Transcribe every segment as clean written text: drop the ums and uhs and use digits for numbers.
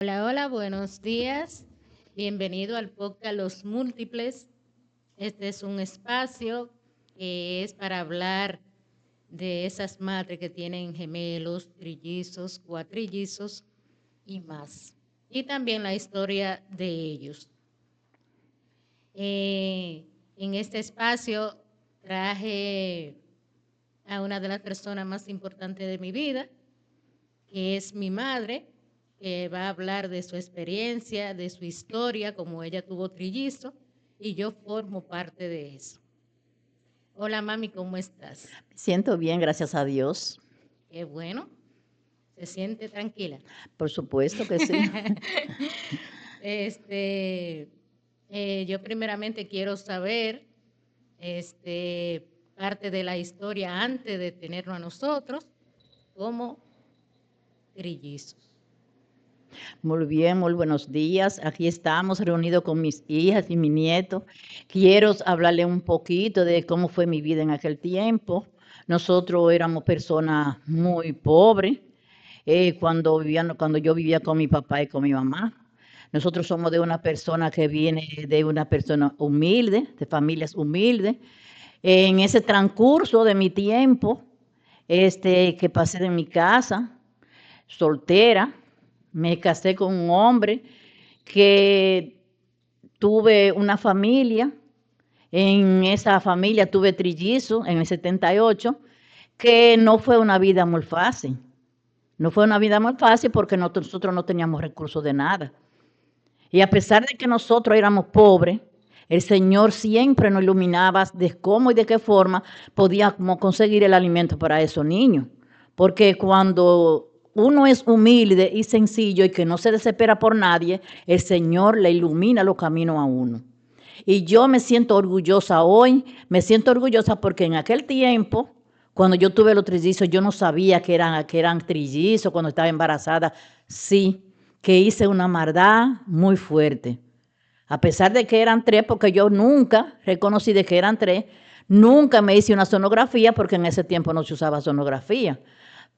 Hola, hola, buenos días. Bienvenido al podcast Los Múltiples. Este es un espacio que es para hablar de esas madres que tienen gemelos, trillizos, cuatrillizos y más. Y también la historia de ellos. En este espacio traje a una de las personas más importantes de mi vida, que es mi madre, que va a hablar de su experiencia, de su historia, como ella tuvo trillizo, y yo formo parte de eso. Hola mami, ¿cómo estás? Me siento bien, gracias a Dios. Qué bueno, se siente tranquila. Por supuesto que sí. Este, yo primeramente quiero saber, parte de la historia antes de tenerlo a nosotros, como trillizos. Muy bien, muy buenos días. Aquí estamos reunidos con mis hijas y mi nieto. Quiero hablarle un poquito de cómo fue mi vida en aquel tiempo. Nosotros éramos personas muy pobres cuando yo vivía con mi papá y con mi mamá. Nosotros somos de una persona que viene de una persona humilde, de familias humildes. En ese transcurso de mi tiempo, que pasé en mi casa, soltera, me casé con un hombre que tuve una familia. En esa familia tuve trillizos en el 78, que no fue una vida muy fácil. No fue una vida muy fácil porque nosotros no teníamos recursos de nada. Y a pesar de que nosotros éramos pobres, el Señor siempre nos iluminaba de cómo y de qué forma podíamos conseguir el alimento para esos niños. Porque cuando uno es humilde y sencillo y que no se desespera por nadie, el Señor le ilumina los caminos a uno. Y yo me siento orgullosa hoy, me siento orgullosa porque en aquel tiempo, cuando yo tuve los trillizos, yo no sabía que eran trillizos cuando estaba embarazada. Sí, que hice una maldad muy fuerte. A pesar de que eran tres, porque yo nunca reconocí de que eran tres, nunca me hice una sonografía porque en ese tiempo no se usaba sonografía.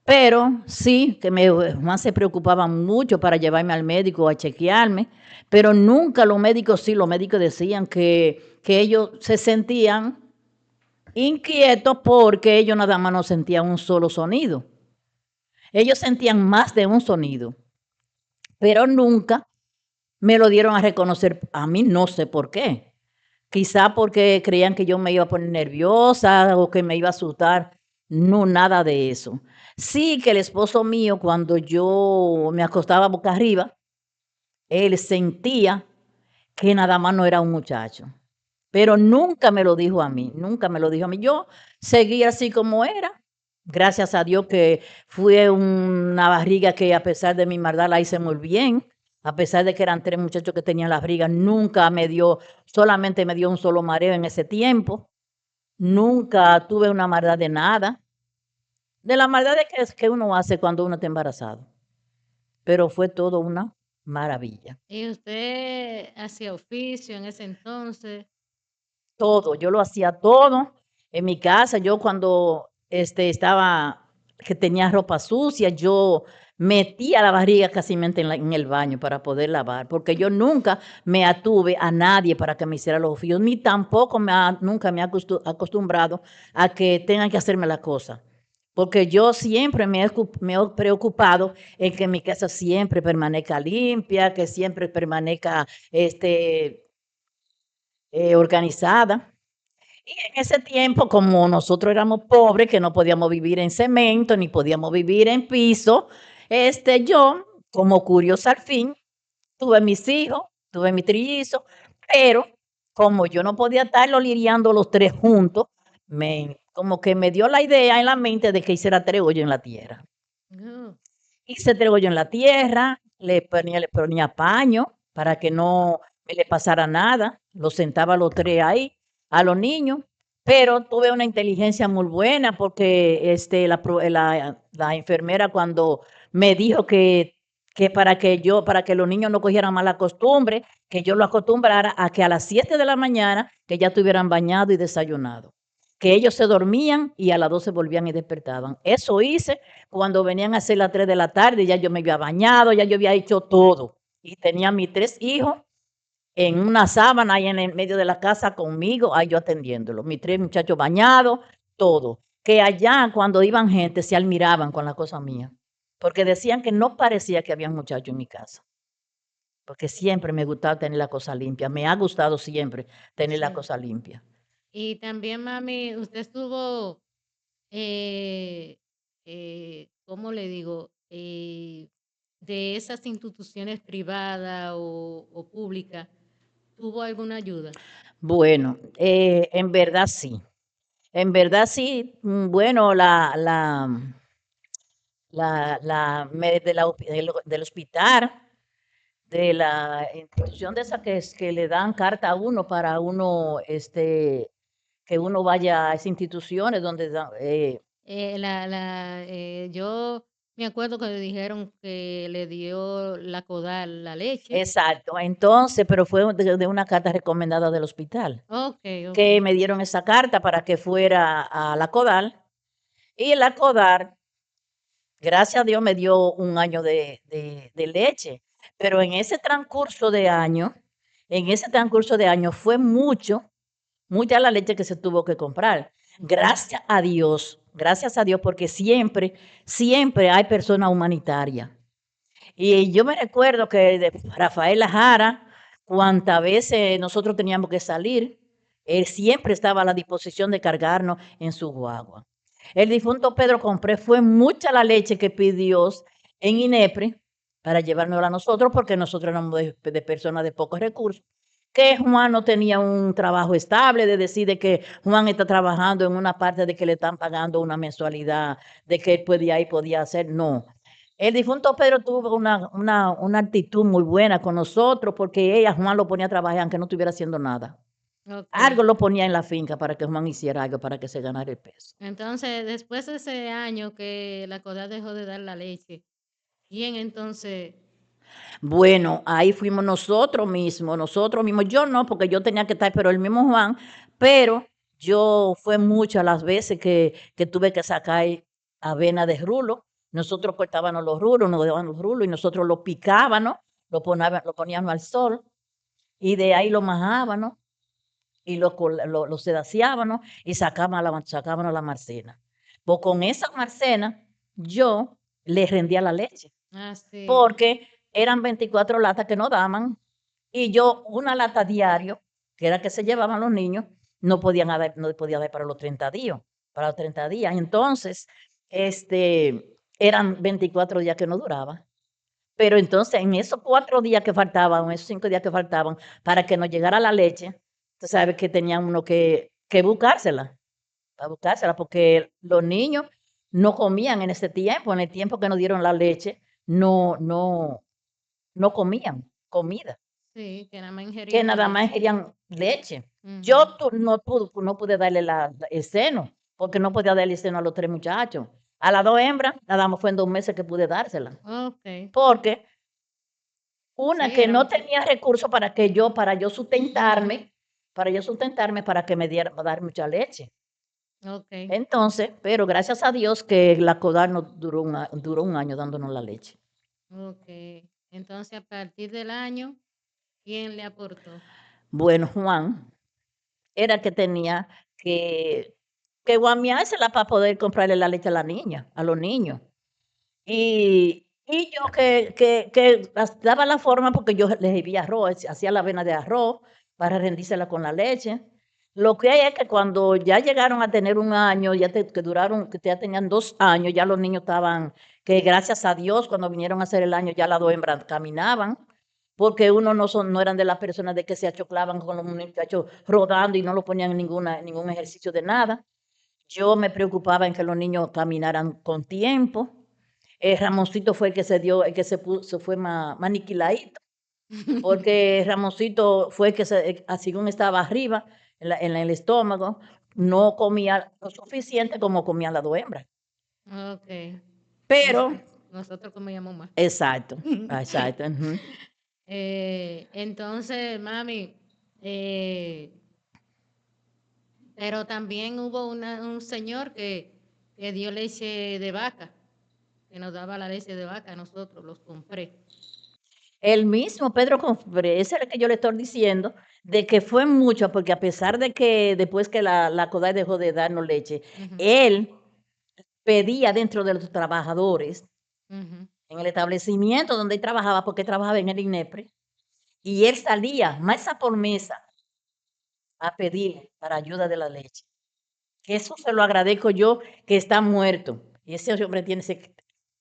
Pero sí, que más se preocupaban mucho para llevarme al médico a chequearme, pero nunca los médicos decían que ellos se sentían inquietos porque ellos nada más no sentían un solo sonido. Ellos sentían más de un sonido, pero nunca me lo dieron a reconocer a mí, no sé por qué. Quizá porque creían que yo me iba a poner nerviosa o que me iba a asustar. No, nada de eso. Sí que el esposo mío, cuando yo me acostaba boca arriba, él sentía que nada más no era un muchacho. Pero nunca me lo dijo a mí, nunca me lo dijo a mí. Yo seguí así como era. Gracias a Dios que fue una barriga que a pesar de mi maldad la hice muy bien. A pesar de que eran tres muchachos que tenían la barriga, nunca me dio, solamente me dio un solo mareo en ese tiempo. Nunca tuve una maldad de nada. De la maldad de que uno hace cuando uno está embarazado. Pero fue todo una maravilla. ¿Y usted hacía oficio en ese entonces? Todo, yo lo hacía todo en mi casa. Yo cuando estaba, que tenía ropa sucia, yo metía la barriga casi en el baño para poder lavar, porque yo nunca me atuve a nadie para que me hiciera los oficios, ni tampoco nunca me he acostumbrado a que tengan que hacerme la cosa. Porque yo siempre me he preocupado en que mi casa siempre permanezca limpia, que siempre permanezca organizada. Y en ese tiempo, como nosotros éramos pobres, que no podíamos vivir en cemento, ni podíamos vivir en piso, yo, como curiosa al fin, tuve mis hijos, tuve mi trillizo, pero como yo no podía estarlo lidiando los tres juntos, como que me dio la idea en la mente de que hiciera tres hoyos en la tierra. No. Hice tres hoyos en la tierra, le ponía paño para que no me le pasara nada, los sentaba los tres ahí, a los niños, pero tuve una inteligencia muy buena porque la enfermera cuando me dijo que para que los niños no cogieran mala costumbre, que yo lo acostumbrara a que a las 7 de la mañana que ya estuvieran bañados y desayunados. que ellos se dormían y a las 12 volvían y despertaban. Eso hice cuando venían a ser las 3 de la tarde, ya yo me había bañado, ya yo había hecho todo. Y tenía mis 3 hijos en una sábana ahí en el medio de la casa conmigo, ahí yo atendiéndolo. Mis 3 muchachos bañados, todo. Que allá cuando iban gente se admiraban con la cosa mía, porque decían que no parecía que había muchachos en mi casa, porque siempre me gustaba tener la cosa limpia, me ha gustado siempre tener la Sí. cosa limpia. Y también, mami, usted estuvo, eh, ¿cómo le digo? De esas instituciones privadas o públicas, ¿tuvo alguna ayuda? Bueno, en verdad sí, bueno, de del hospital, de la institución de esa que le dan carta a uno para uno, que uno vaya a esas instituciones donde Yo me acuerdo que le dijeron que le dio la Codal la leche. exacto, entonces, pero fue de una carta recomendada del hospital, Ok, ok. que me dieron esa carta para que fuera a la CODAL, y la CODAL, gracias a Dios, me dio un año de leche, pero en ese transcurso de año fue mucha la leche que se tuvo que comprar. Gracias a Dios, porque siempre hay personas humanitarias. Y yo me recuerdo que de Rafael Jara, cuantas veces nosotros teníamos que salir, él siempre estaba a la disposición de cargarnos en su guagua. El difunto Pedro Compré fue mucha la leche que pidió en INEPRE para llevárnosla a nosotros, porque nosotros éramos de personas de pocos recursos, que Juan no tenía un trabajo estable, de decir de que Juan está trabajando en una parte de que le están pagando una mensualidad, de que él podía ir, podía hacer, no. El difunto Pedro tuvo una actitud muy buena con nosotros, porque ella, Juan lo ponía a trabajar aunque no estuviera haciendo nada. Ok. Algo lo ponía en la finca para que Juan hiciera algo, para que se ganara el peso. Entonces, después de ese año que la Codal dejó de dar la leche, ¿quién entonces? Bueno, ahí fuimos nosotros mismos. Yo no, porque yo tenía que estar, pero el mismo Juan, pero yo fue muchas las veces que tuve que sacar avena de rulo. Nosotros cortábamos los rulos, nos daban los rulos y nosotros los picábamos, lo poníamos al sol y de ahí lo majábamos y lo sedaciábamos y sacábamos la marcena. Pues con esa marcena yo le rendía la leche, Ah, sí. porque eran 24 latas que nos daban y yo una lata diario, que era que se llevaban los niños, no podía dar para los 30 días, para los 30 días. Entonces, eran 24 días que no duraba. Pero entonces, en esos 4 días que faltaban, esos 5 días que faltaban, para que nos llegara la leche, tú sabes que tenían uno que buscársela, para buscársela, porque los niños no comían en ese tiempo, en el tiempo que nos dieron la leche, no comían comida, Sí, que nada más que ingerían la nada más leche. querían leche. Ujú. Yo no pude darle el seno, porque no podía darle el seno a los 3 muchachos. A las 2 hembras, nada más fue en 2 meses que pude dársela, Ok. porque Sí, una que era no mucho. tenía recursos para yo sustentarme, para que me diera, para dar mucha leche. Ok. Entonces, pero gracias a Dios que la CODAR nos duró un año dándonos la leche. Ok. Entonces, a partir del año, ¿quién le aportó? Bueno, Juan era que tenía que, que guamiársela para poder comprarle la leche a la niña, a los niños. Y yo que daba la forma porque yo les hervía arroz, hacía la avena de arroz para rendírsela con la leche. Lo que hay es que cuando ya llegaron a tener un año, que ya tenían 2 años, ya los niños estaban, que gracias a Dios, cuando vinieron a hacer el año, ya las 2 hembras caminaban, porque uno no eran de las personas de que se achoclaban con los muchachos rodando y no lo ponían en ningún ejercicio de nada. Yo me preocupaba en que los niños caminaran con tiempo. Ramoncito fue el que el que se fue más aniquiladito, porque Ramoncito fue el que según estaba arriba, en el estómago, no comía lo suficiente como comían las 2 hembras. Ok. Pero, Nos- nosotros comíamos más. exacto, exacto, ujú. Entonces, mami, eh, Pero también hubo un señor que dio leche de vaca, que nos daba la leche de vaca a nosotros, los compré. El mismo Pedro Cofré, ese es el que yo le estoy diciendo, de que fue mucho, porque a pesar de que después que la CODAI dejó de darnos leche, Ujú, él pedía dentro de los trabajadores, ujú. en el establecimiento donde él trabajaba, porque él trabajaba en el INEPRE, y él salía mesa por mesa a pedir para ayuda de la leche. Que eso se lo agradezco yo, que está muerto. Y ese hombre tiene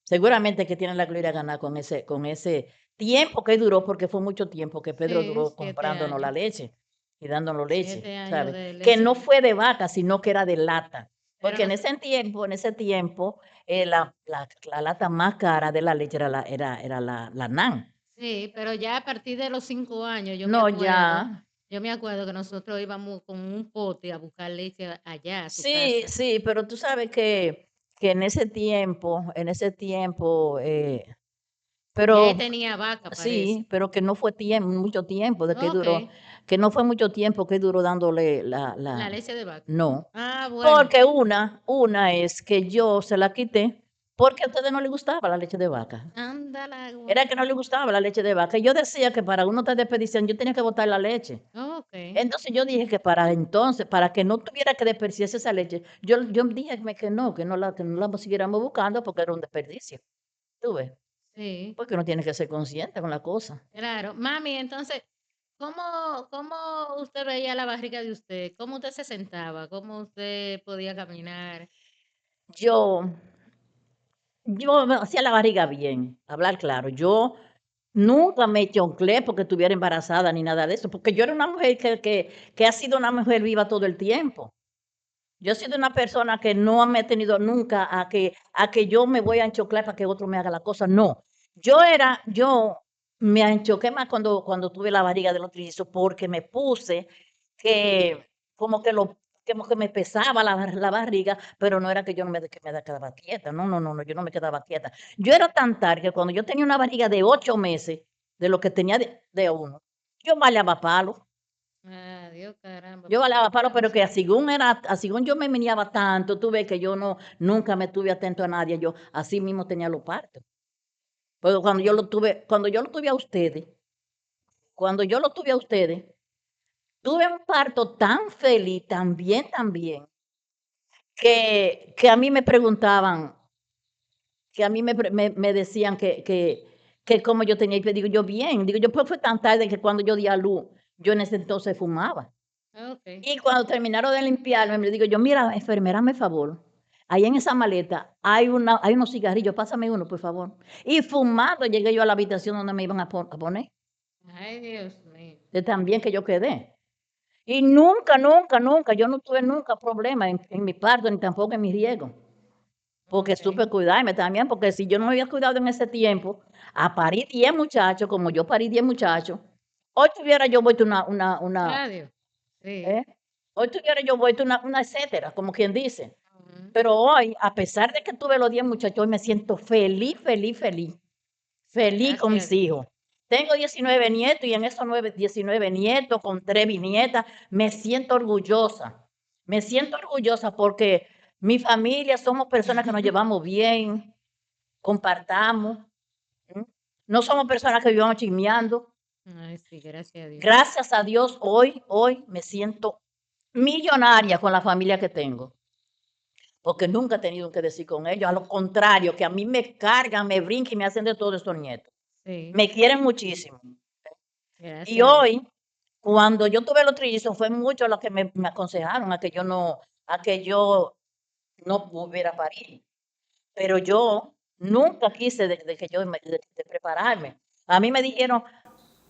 seguramente que tiene la gloria ganada con ese tiempo que duró, porque fue mucho tiempo que Pedro Sí, duró 7 comprándonos la años. leche y dándonos leche, 7 años ¿sabes? de Que leche. no fue de vaca, sino que era de lata. Pero Porque no, en ese tiempo, la lata más cara de la leche era la NAN. sí, pero ya a partir de los 5 años, No, ya. yo me acuerdo que nosotros íbamos con un pote a buscar leche allá a su Sí, casa. sí, pero tú sabes que en ese tiempo, Ya él pero tenía vaca, parece. sí, pero que no fue mucho tiempo de que Ok, duró, que no fue mucho tiempo que duró dándole la leche de vaca. no, Ah, bueno. porque una es que yo se la quité porque a ustedes no les gustaba la leche de vaca. Anda la Era que no les gustaba la leche de vaca. Y yo decía que para uno estar desperdiciando, yo tenía que botar la leche. Ok, Entonces yo dije que para entonces, para que no tuviera que desperdiciarse esa leche, yo dije que no la siguiéramos buscando porque era un desperdicio. ¿Tú ves? sí, Porque uno tiene que ser consciente con la cosa. claro. Mami, entonces, ¿cómo usted veía la barriga de usted? ¿Cómo usted se sentaba? ¿Cómo usted podía caminar? Yo, yo me hacía la barriga bien, hablar claro. Yo nunca me chonclé porque estuviera embarazada ni nada de eso, porque yo era una mujer que ha sido una mujer viva todo el tiempo. Yo he sido una persona que no me he tenido nunca a que yo me voy a enchoclar para que otro me haga la cosa, no. Yo me enchoqué más cuando tuve la barriga de los trillizos porque me puse que como que como que me pesaba la barriga, pero no era que yo no que me quedaba quieta, no, no, no, no, yo no me quedaba quieta. Yo era tan tarde que cuando yo tenía una barriga de 8 meses, de lo que tenía de uno, yo malhaba palo. Adiós, caramba, Yo porque valaba palo, pero entonces, que según yo me meneaba tanto, tú ves que yo nunca me tuve atento a nadie, yo así mismo tenía los partos. Pero cuando yo lo tuve a ustedes, tuve un parto tan feliz, tan bien, que a mí me preguntaban, que a mí me decían que cómo yo tenía, y le digo yo bien, digo yo, pues fue tan tarde que cuando yo di a luz, yo en ese entonces fumaba. ok. Y cuando terminaron de limpiarme, me digo yo: "Mira, enfermera, hazme favor, ahí en esa maleta hay unos cigarrillos, pásame uno, por favor". Y fumando llegué yo a la habitación donde me iban a poner, Ay, Dios mío. de tan bien que yo quedé. Y nunca, nunca, nunca, yo no tuve nunca problema en mi parto, ni tampoco en mi riego, porque Ok. supe cuidarme también, porque si yo no me había cuidado en ese tiempo, a parir 10 muchachos, como yo parí 10 muchachos, hoy tuviera yo vuelto Adiós. Sí. ¿eh? Hoy tuviera yo vuelto una etcétera, como quien dice. Ujú. Pero hoy, a pesar de que tuve los 10 muchachos, hoy me siento feliz, feliz, feliz, feliz con Gracias a mis Dios. hijos. Tengo 19 nietos y en esos 19 nietos con 3 bisnietas, me siento orgullosa porque mi familia somos personas que nos llevamos bien, compartamos, ¿m? No somos personas que vivamos chismeando. Ay, sí, gracias a Dios. Gracias a Dios, hoy me siento millonaria con la familia que tengo. Porque nunca he tenido que decir con ellos, a lo contrario, que a mí me cargan, me brincan y me hacen de todo estos nietos. Sí, Me quieren muchísimo. Y gracias a Dios. hoy, cuando yo tuve los trillizos, fue mucho lo que me aconsejaron a que yo no hubiera parir. Pero yo nunca quise de que yo de prepararme. A mí me dijeron,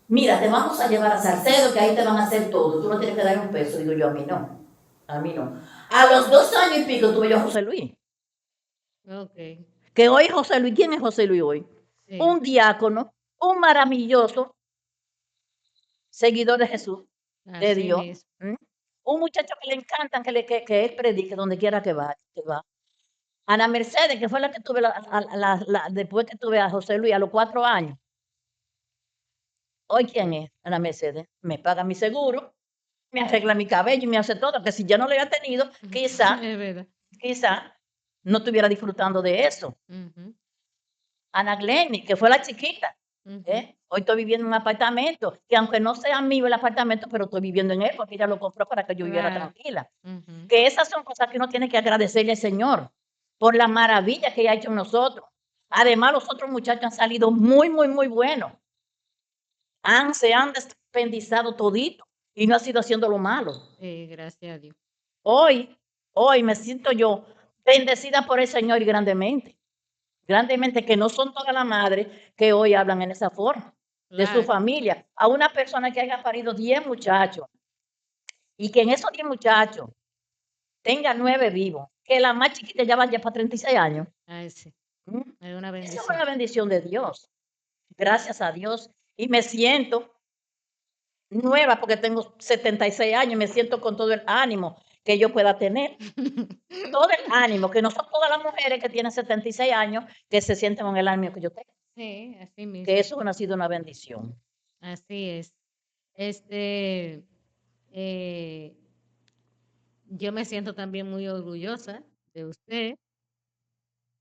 mira, te vamos a llevar a Salcedo, que ahí te van a hacer todo. Tú no tienes que dar un peso. Digo yo, a mí no. A mí no. A los 2 años y pico tuve yo a José Luis. Ok. Que hoy José Luis, ¿quién es José Luis hoy? Sí, Un diácono, un maravilloso seguidor de Jesús, de así Dios. mismo. ¿M? Un muchacho que le encanta que él predique donde quiera que va. Ana Mercedes, que fue la que tuve después que tuve a José Luis a los 4 años. Hoy, ¿quién es Ana Mercedes? Me paga mi seguro, me arregla mi cabello y me hace todo, que si yo no lo hubiera tenido, quizá, Es verdad. quizá no estuviera disfrutando de eso. Ujú, Ana Glenny, que fue la chiquita, ujú. hoy estoy viviendo en un apartamento, que aunque no sea mío el apartamento, pero estoy viviendo en él porque ella lo compró para que yo viviera Claro. tranquila. Ujú. Que esas son cosas que uno tiene que agradecerle al Señor por la maravilla que ella ha hecho en nosotros. Además, los otros muchachos han salido muy, muy, muy buenos. Se han despendizado todito y no ha sido haciendo lo malo. Sí, gracias a Dios. Hoy, hoy me siento yo bendecida por el Señor y grandemente. Grandemente, que no son todas las madres que hoy hablan en esa forma de su Claro. familia. A una persona que haya parido 10 muchachos y que en esos 10 muchachos tenga 9 vivos, que la más chiquita ya vaya para 36 años. Ay, sí. ¿Mm? Es una Esa fue bendición. una bendición de Dios. Gracias a Dios. Y me siento nueva porque tengo 76 años y me siento con todo el ánimo que yo pueda tener. Todo el ánimo, que no son todas las mujeres que tienen 76 años que se sienten con el ánimo que yo tengo. Sí, así mismo. Que eso ha sido una bendición. Así es. Este, eh, yo me siento también muy orgullosa de usted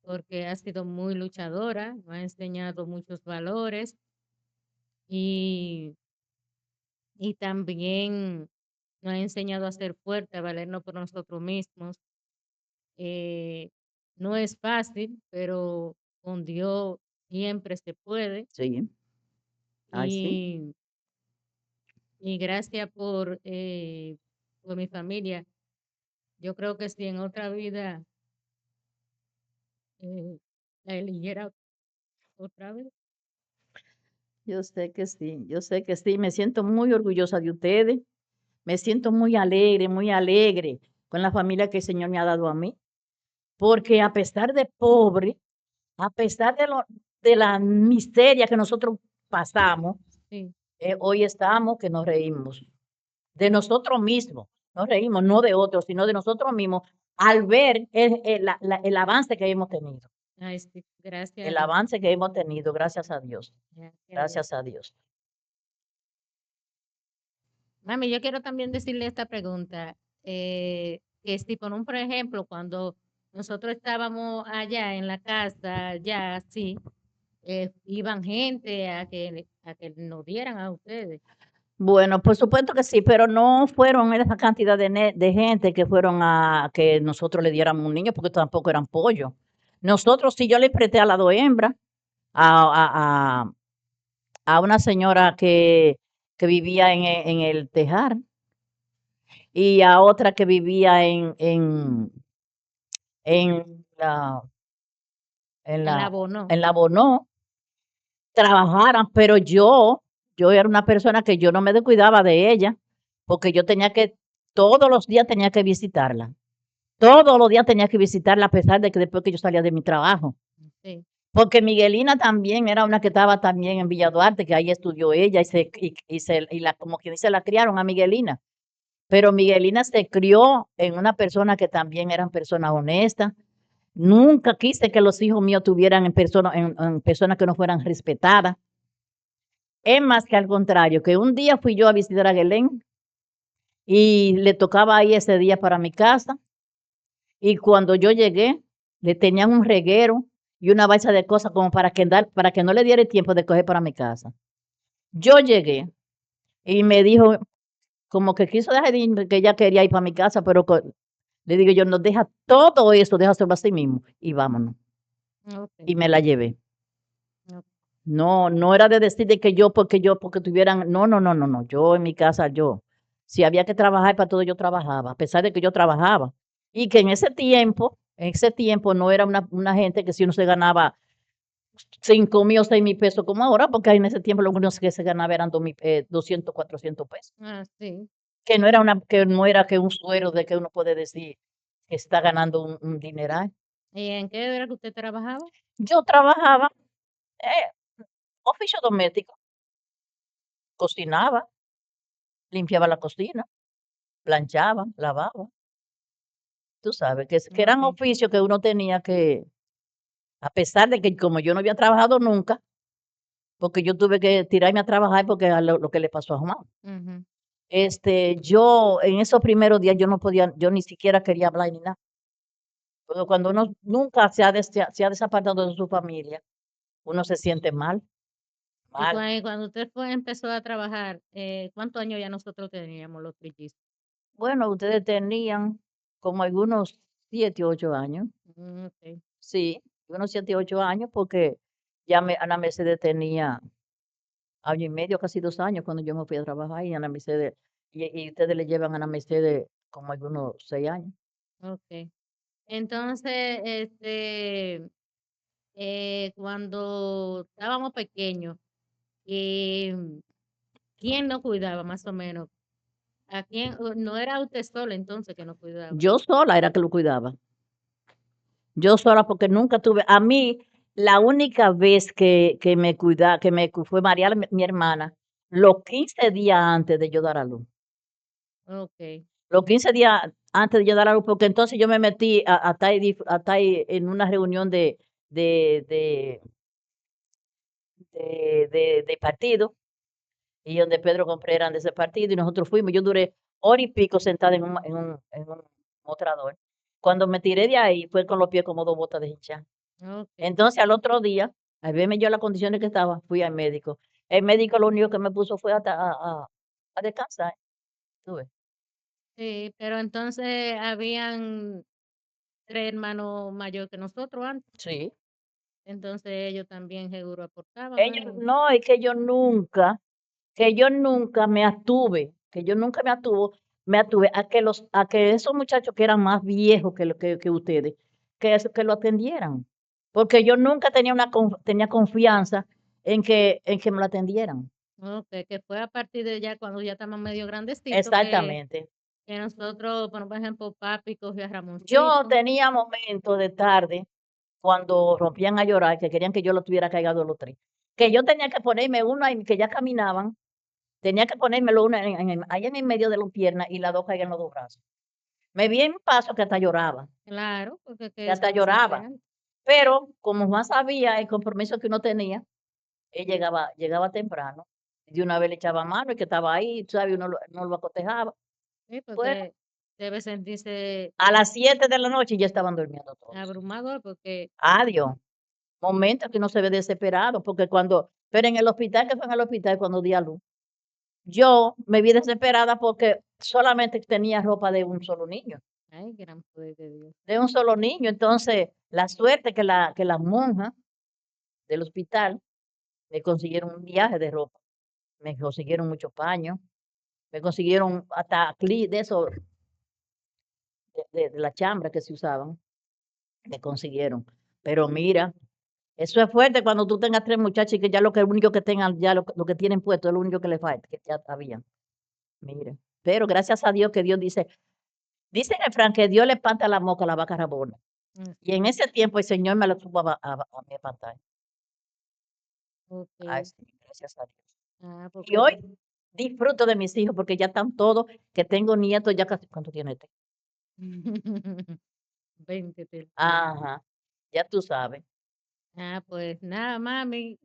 porque ha sido muy luchadora, me ha enseñado muchos valores y, y también nos ha enseñado a ser fuerte, a valernos por nosotros mismos. Eh, no es fácil, pero con Dios siempre se puede. Sí, ay, sí. Y, y gracias por mi familia. Yo creo que si en otra vida eh, la eligiera otra vez. Yo sé que sí, me siento muy orgullosa de ustedes, me siento muy alegre con la familia que el Señor me ha dado a mí, porque a pesar de pobre, a pesar de la miseria que nosotros pasamos, Sí, hoy estamos que nos reímos de nosotros mismos, nos reímos, no de otros, sino de nosotros mismos, al ver el avance que hemos tenido, ay, sí, gracias a el Dios. avance que hemos tenido, gracias a Dios, Gracias a Dios. gracias a Dios. Mami, yo quiero también decirle esta pregunta, que si por un, por ejemplo, cuando nosotros estábamos allá en la casa, ya así, iban gente a que nos dieran a ustedes. Bueno, por supuesto que sí, pero no fueron esa cantidad de gente que fueron a que nosotros le diéramos un niño, porque tampoco eran pollos. Nosotros sí, yo le presté a las 2 hembras, a a a a una señora que vivía en el Tejar, y a otra que vivía en la en En la la Bonó. en la Bonó, trabajaran, pero yo era una persona que yo no me descuidaba de ella, porque yo tenía que todos los días tenía que visitarla. Todos los días tenía que visitarla, a pesar de que después que yo salía de mi trabajo. Sí. Porque Miguelina también era una que estaba también en Villa Duarte, que ahí estudió ella y como quien dice, la criaron a Miguelina. Pero Miguelina se crió en una persona que también eran personas honestas. Nunca quise que los hijos míos tuvieran en personas que no fueran respetadas. Es más que al contrario, que un día fui yo a visitar a Belén y le tocaba ir ese día para mi casa. Y cuando yo llegué, le tenían un reguero y una balsa de cosas como para que no le diera el tiempo de coger para mi casa. Yo llegué y me dijo, como que quiso dejar de ir, que ella quería ir para mi casa, pero le digo yo, no deja todo eso, déjaselo así mismo y vámonos. Ok, Y me la llevé. ok. No, no era de decir de que porque tuvieran, no, no, no, no, no, yo en mi casa, si había que trabajar para todo, yo trabajaba, a pesar de que yo trabajaba. Y que en ese tiempo no era una gente que si uno se ganaba 5,000 o 6,000 pesos como ahora, porque en ese tiempo lo único que se ganaba eran 200, 400 pesos. Ah, sí. Que no era que un suero de que uno puede decir que está ganando un dineral. ¿Y en qué era que usted trabajaba? Yo trabajaba, oficio doméstico, cocinaba, limpiaba la cocina, planchaba, lavaba, tú sabes, que eran Ok. oficios que uno tenía que, a pesar de que como yo no había trabajado nunca, porque yo tuve que tirarme a trabajar porque a lo que le pasó a Juan. Ujú. Yo en esos primeros días yo no podía, yo ni siquiera quería hablar ni nada. Pero cuando uno nunca se ha desapartado de su familia, uno se siente mal, Y mal. cuando usted empezó a trabajar, ¿cuántos años ya nosotros teníamos los trillizos? Bueno, ustedes tenían como algunos 7, 8 años. Ok, Sí, unos 7, 8 años, porque ya Ana Mercedes tenía año y medio, casi 2 años cuando yo me fui a trabajar y Ana Mercedes, y ustedes le llevan a Ana Mercedes como algunos 6 años. ok. Entonces, cuando estábamos pequeños, eh, ¿quién nos cuidaba más o menos? ¿A quién? No era usted sola entonces que nos cuidaba. Yo sola era que lo cuidaba. Yo sola, porque nunca tuve, a mí, la única vez que me cuida, que me fue María, mi hermana, los 15 días antes de yo dar a luz. Ok. Los 15 días antes de yo dar a luz, porque entonces yo me metí a estar ahí en una reunión de, de, de partido, y donde Pedro compré eran de ese partido, y nosotros fuimos. Yo duré hora y pico sentada en un mostrador. Cuando me tiré de ahí, fue con los pies como 2 botas de hincha. Ok. Entonces, al otro día, al verme yo las condiciones que estaba, fui al médico. El médico lo único que me puso fue a descansar, ¿tú ves? Sí, pero entonces habían tres hermanos mayores que nosotros antes, Sí. entonces ellos también seguro aportaban Ellos algo. no, es que yo nunca me atuve a que esos muchachos que eran más viejos que ustedes, que lo atendieran. Porque yo nunca tenía confianza en que me lo atendieran. Ok, que fue a partir de ya cuando ya estamos medio grandecitos Exactamente. que nosotros, bueno, por ejemplo, papi cogió a Yo Ramoncito. tenía momentos de tarde cuando rompían a llorar, que querían que yo lo tuviera cargado los 3, que yo tenía que ponerme uno ahí, que ya caminaban, tenía que ponérmelo uno ahí en el medio de las piernas y las 2 caían en los 2 brazos. Me vi en paso que hasta lloraba, Claro, porque que que eso hasta no se hacía lloraba, antes. pero como más sabía el compromiso que uno tenía, él llegaba temprano, de una vez le echaba mano y que estaba ahí, tú sabes, uno lo acotejaba. Sí, Bueno, porque debe sentirse a las 7 de la noche ya estaban durmiendo todos. abrumador, porque Adiós. Momentos que uno se ve desesperado, porque pero en el hospital, que fue en el hospital cuando di a luz, yo me vi desesperada porque solamente tenía ropa de un solo niño, ay, gran poder de Dios. de un solo niño. Entonces, la suerte que las monjas del hospital me consiguieron un viaje de ropa, me consiguieron muchos paños, me consiguieron hasta de eso, de la chambra que se usaban, me consiguieron. Pero mira, eso es fuerte cuando tú tengas 3 muchachos y que ya lo único que tengan, ya lo que tienen puesto es lo único que les falta, que ya habían. Mira, pero gracias a Dios que Dios dice en el refrán que Dios le espanta la moca a la vaca rabona. Y Así en es. ese tiempo el Señor me lo supo a mí espantar. Ay, Ok. sí, gracias a Dios. Ah, Y porque hoy disfruto de mis hijos porque ya están todos, que tengo nietos ya casi, ¿cuánto tiene este? 20 te tiene. Ajá, ya tú sabes. Ah, pues nada, mami.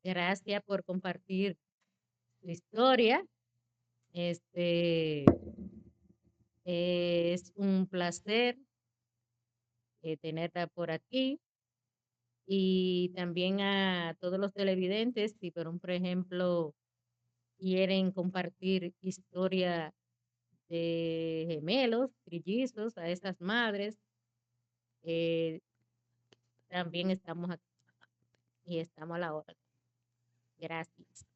Gracias por compartir tu historia. Este es un placer tenerla por aquí. Y también a todos los televidentes, si por ejemplo quieren compartir historia de gemelos, trillizos, a esas madres, eh, también estamos aquí y estamos a la hora. Gracias.